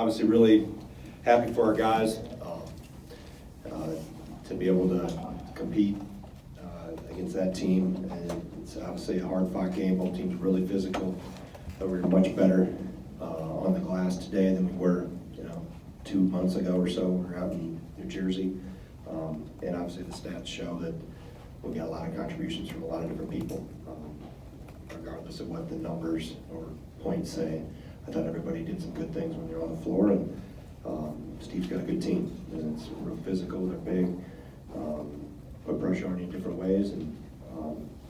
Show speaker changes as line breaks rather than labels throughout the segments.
obviously really happy for our guys to be able to compete against that team. And it's obviously a hard-fought game. Both teams are really physical. We were much better on the glass today than we were, 2 months ago or so. We were out in New Jersey, and obviously the stats show that we got a lot of contributions from a lot of different people, regardless of what the numbers or points say. I thought everybody did some good things when they're on the floor, and Steve's got a good team. And it's real physical, they're big, put pressure on you in different ways, and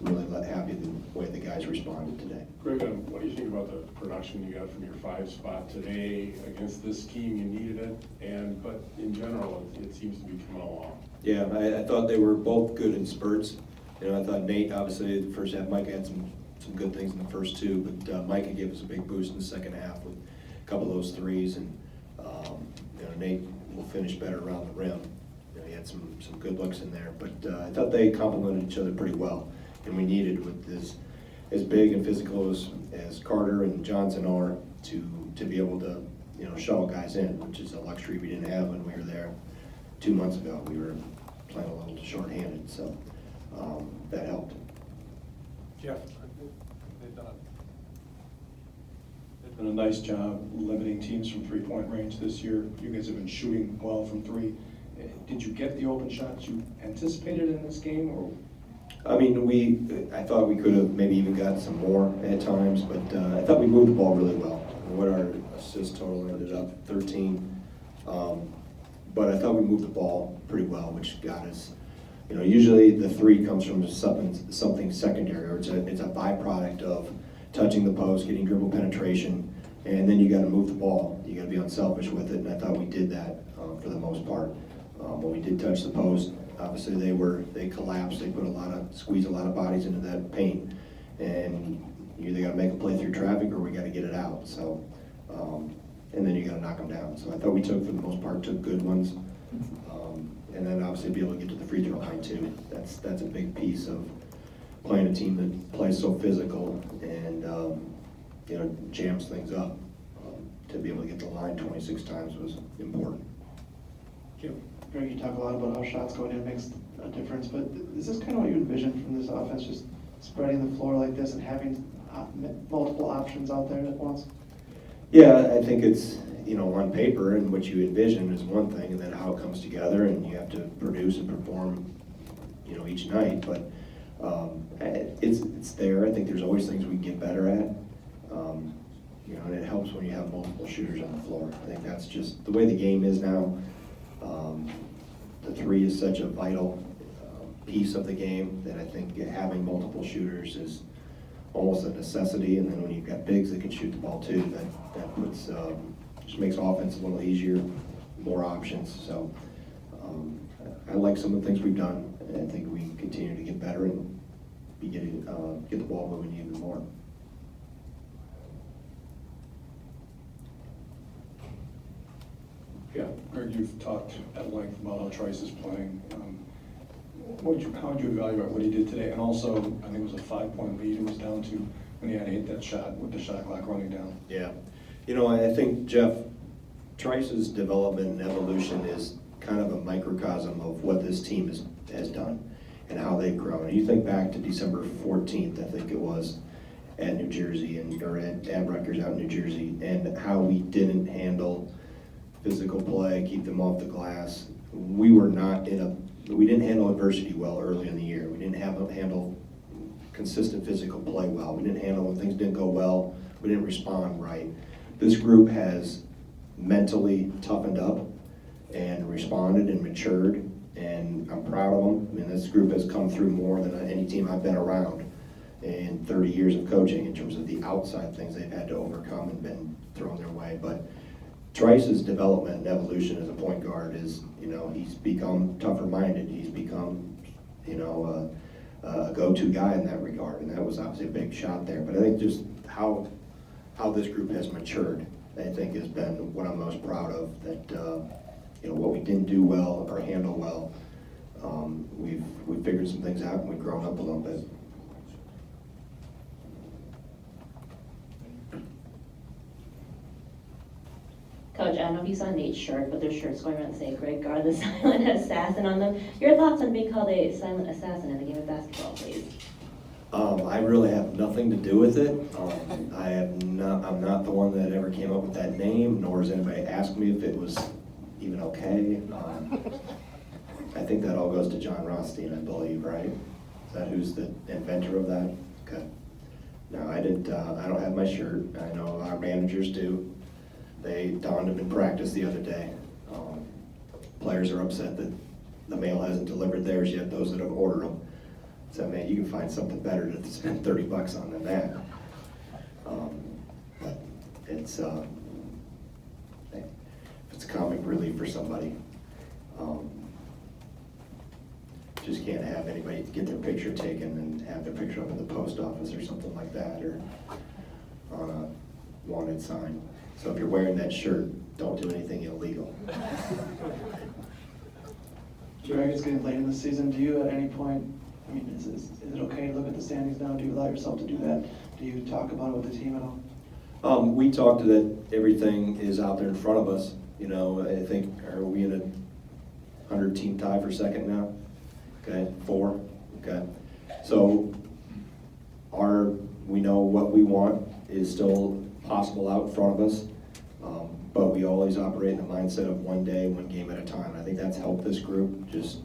really happy the way the guys responded today.
Greg, what do you think about the production you got from your 5 spot today against this team? You needed it, but in general, it seems to be coming along.
Yeah, I thought they were both good in spurts. I thought Nate, obviously, the first half, Mike had some good things in the first two, but Micah gave us a big boost in the second half with a couple of those threes, and Nate will finish better around the rim. He had some good looks in there, but I thought they complemented each other pretty well, and we needed with this as big and physical as Carter and Johnson are to be able to shuttle guys in, which is a luxury we didn't have when we were there 2 months ago. We were playing a little short-handed, so that helped.
Jeff, they've done a nice job limiting teams from three-point range this year. You guys have been shooting well from three. Did you get the open shots you anticipated in this game, or?
I mean, I thought we could have maybe even got some more at times, but I thought we moved the ball really well. What our assist total ended up 13, but I thought we moved the ball pretty well, which got us. Usually the three comes from something secondary, or it's a byproduct of touching the post, getting dribble penetration, and then you got to move the ball. You got to be unselfish with it, and I thought we did that for the most part. When we did touch the post, obviously they collapsed. They squeezed a lot of bodies into that paint, and you either got to make a play through traffic or we got to get it out. So, and then you got to knock them down. So I thought we for the most part, took good ones. And then obviously be able to get to the free throw line too. That's a big piece of playing a team that plays so physical and jams things up. To be able to get to the line 26 times was important.
Greg, you talk a lot about how shots going in makes a difference, but is this kind of what you envision from this offense, just spreading the floor like this and having multiple options out there at once?
Yeah, I think it's, on paper, and what you envision is one thing, and then how it comes together, and you have to produce and perform, each night. But it's there. I think there's always things we can get better at. And it helps when you have multiple shooters on the floor. I think that's just the way the game is now. The three is such a vital piece of the game that I think having multiple shooters is almost a necessity. And then when you've got bigs that can shoot the ball too, that puts just makes offense a little easier, more options. So I like some of the things we've done, and I think we can continue to get better and get the ball moving even more.
Yeah, Greg, you've talked at length about how Trice is playing. How would you evaluate what he did today? And also, I think it was a 5-point lead it was down to when he had to hit that shot with the shot clock running down.
Yeah. I think, Jeff, Trice's development and evolution is kind of a microcosm of what this team has done and how they've grown. You think back to December 14th, I think it was, at New Jersey, or at Rutgers out in New Jersey, and how we didn't handle physical play, keep them off the glass. We didn't handle adversity well early in the year. We didn't handle consistent physical play well. We didn't handle when things didn't go well. We didn't respond right. This group has mentally toughened up and responded and matured, and I'm proud of them. I mean, this group has come through more than any team I've been around in 30 years of coaching in terms of the outside things they've had to overcome and been thrown their way. But Trice's development and evolution as a point guard is, he's become tougher minded. He's become, a go-to guy in that regard, and that was obviously a big shot there. But I think just how this group has matured, I think, has been what I'm most proud of. That what we didn't do well or handle well, we've figured some things out and we've grown up a little bit.
Coach, Coach, I don't know if you saw Nate's shirt, but there's shirts going around that say Greg Gard, the silent assassin on them. Your thoughts on being called a silent assassin in the game of basketball, please?
I really have nothing to do with it. I'm not the one that ever came up with that name, nor has anybody asked me if it was even okay. I think that all goes to John Rothstein, I believe, right? Is that who's the inventor of that? Okay. No, I don't have my shirt. I know our managers do. They donned them in practice the other day. Players are upset that the mail hasn't delivered theirs yet, those that have ordered them. So, man, you can find something better to spend $30 on than that. But it's, if it's a comic relief for somebody, just can't have anybody get their picture taken and have their picture up in the post office or something like that, or on a wanted sign. So if you're wearing that shirt, don't do anything illegal.
Greg, it's getting late in the season. Do you at any point, I mean, is it okay to look at the standings now? Do you allow yourself to do that? Do you talk about it with the team at all?
We talked that everything is out there in front of us. You know, I think, are we in a 100-team tie for second now? Okay, 4, okay. So we know what we want is still possible out in front of us, but we always operate in the mindset of one day, one game at a time. I think that's helped this group, just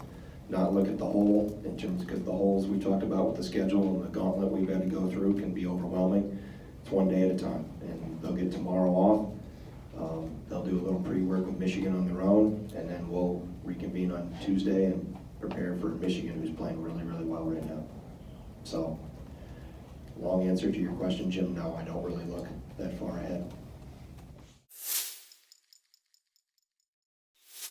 not look at the whole, in terms, because the holes we talked about with the schedule and the gauntlet we've had to go through can be overwhelming. It's one day at a time, and they'll get tomorrow off. They'll do a little pre-work with Michigan on their own, and then we'll reconvene on Tuesday and prepare for Michigan, who's playing really, really well right now. So, long answer to your question, Jim, no, I don't really look that